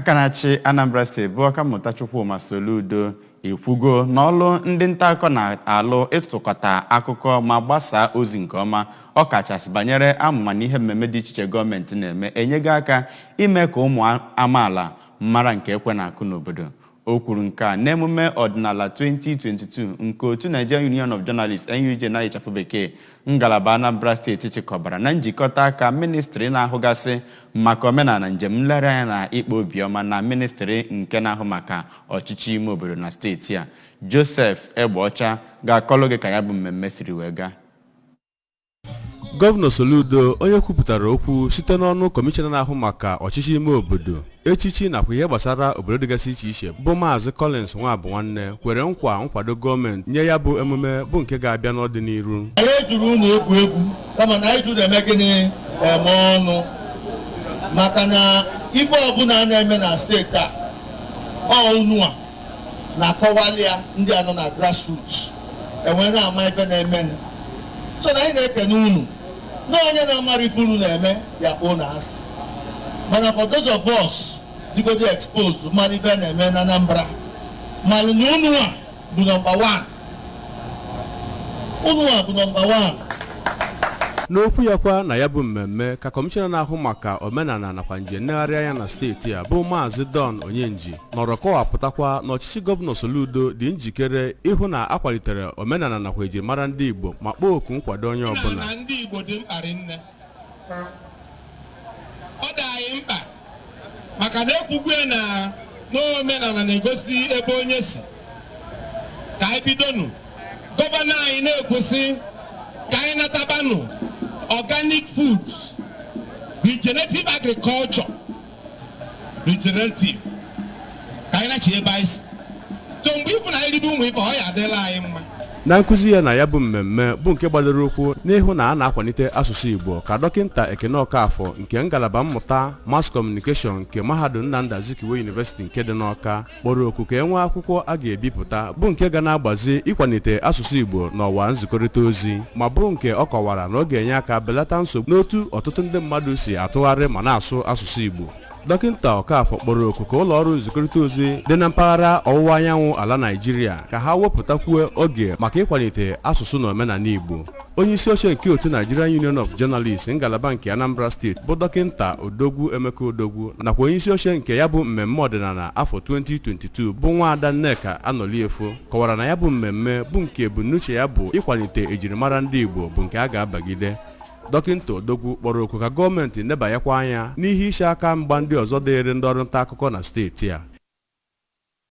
Akanachi Anambra State bụ Ọkammụta Chukwuma Soludo ekwugo n'ọlụ ndị nta akụkọ na-alụ ịtụkọta akụkọ ma gbasaa ozi nke ọma ọkachasị banyere amụma na ihe mmemme dị iche gọọmenti na-eme enyego aka ime ka ụmụ amaala mara nke ekwe na-akụ n'obodo. O kwuru nke a n'emume ọdịnala 2022 nke otu Nigerian Union of Journalists NUJ na-ịchafụ bekee ngalaba Anambra Steeti chịkọbara na njikọta aka ministri na-ahụgasị maka omenala njem nlereanya na ikpe obiọma na ministri nke na-ahụ maka ọchịchị ime obodo na steeti a. Joseph Egbeọcha ga-akọlụ gị ka ya bụ mmemme siri wee gaa. Gọvanọ Soludo onye kwupụtara okwu site n'ọnụ kọmishọna na-ahụ maka ọchịchị ime obodo echichi nakwa ihe gbasara obodo dịgasị iche iche bụ Maazị Collins Nwabụnwanne kwere nkwa nkwado gọọmenti nye ya bụ emume bụ nke ga-abịa n'ọdịnihu. Anyị jụrụ unu egwu kama na anyị jụrụ eme gịnị eme ọnụ maka na ife ọbụla na-eme na steeti a unu a na-akọwali ya ndị anọ na grassroots enwe na-ama ife na-eme so na anyị na-ekene unu na onye na-amara ife unu na-eme ya kpọọ na asị mana for those of us digodi exposed mmadụ ife na-eme na Anambra malụ na unu a bụ nọmba 1 unu a bụ nọmba 1. N'okwu ya kwa na ya bụ mmemme ka kọmishọna na-ahụ maka omenala nakwa njem nnegharị anya na steeti a bụ Maazị Don Onyenji nọrọ kọwapụtakwa na ọchịchị Gọvanọ Soludo dị njikere ịhụ na akwalitere omenala nakwa ejimara ndị Igbo ma kpọọ oku nkwado onye ọbụla. Ndị Igbo dị mkparị nne ọ dị anyị mkpa maka na ekwugwe na omenala na-egosi ebe onye si ka anyị bidonu gọvanọ anyị na-ekwusi ka anyị natabanụ organic foods, regenerative agriculture, regenerative. Kaina chiebais. So mgbe ifu na iribu ụmụ ife ọ ya adịla anyị mma. Na nkụzi ya na ya bụ mmemme bụ nke gbadoro ụkwụ n'ihu na a na-akwalite asụsụ Igbo ka Dọkịnta Ekene Ọkafọ nke ngalaba mmụta Mass Communication nke Mahadum Nnamdi Azikiwe University nke dị n'Ọka kpọrọ oku ka enwee akwụkwọ a ga-ebipụta bụ nke ga na-agbazi ịkwalite asụsụ Igbo n'ọwa nzikọrịta ozi ma bụrụ nke ọ kọwara na ọ ga-enye aka belata nsogbu n'otu ọtụtụ ndị mmadụ si atụgharị ma na-asụ asụsụ Igbo. Dọkịnta Ọkafọ kpọrọ oku ka ụlọ ọrụ nzikọrịta ozi dị na mpaghara ọwụwa anyanwụ ala Naịjirịa ka ha wepụtakwuo oge maka ịkwalite asụsụ na omenala Igbo. Onye isi oche nke otu Nigerian Union of Journalists ngalaba nke Anambra Steeti bụ Dọkịnta Odogwu Emeka Odogwu nakwa onye isi oche nke ya bụ mmemme ọdịnala afọ 2022 bụ Nwaada Nneka Anọliefo kọwara na ya bụ mmemme bụ nke ebumnuche ya bụ ịkwalite ejirimara ndị Igbo bụ nke a ga-abagide. Dọkịnta Odogwu kpọrọ oku ka gọọmenti nebanyekwa anya n'ihe isi aka mgba ndị ọzọ dịịrị ndị ọrụ nta akụkọ na steeti a.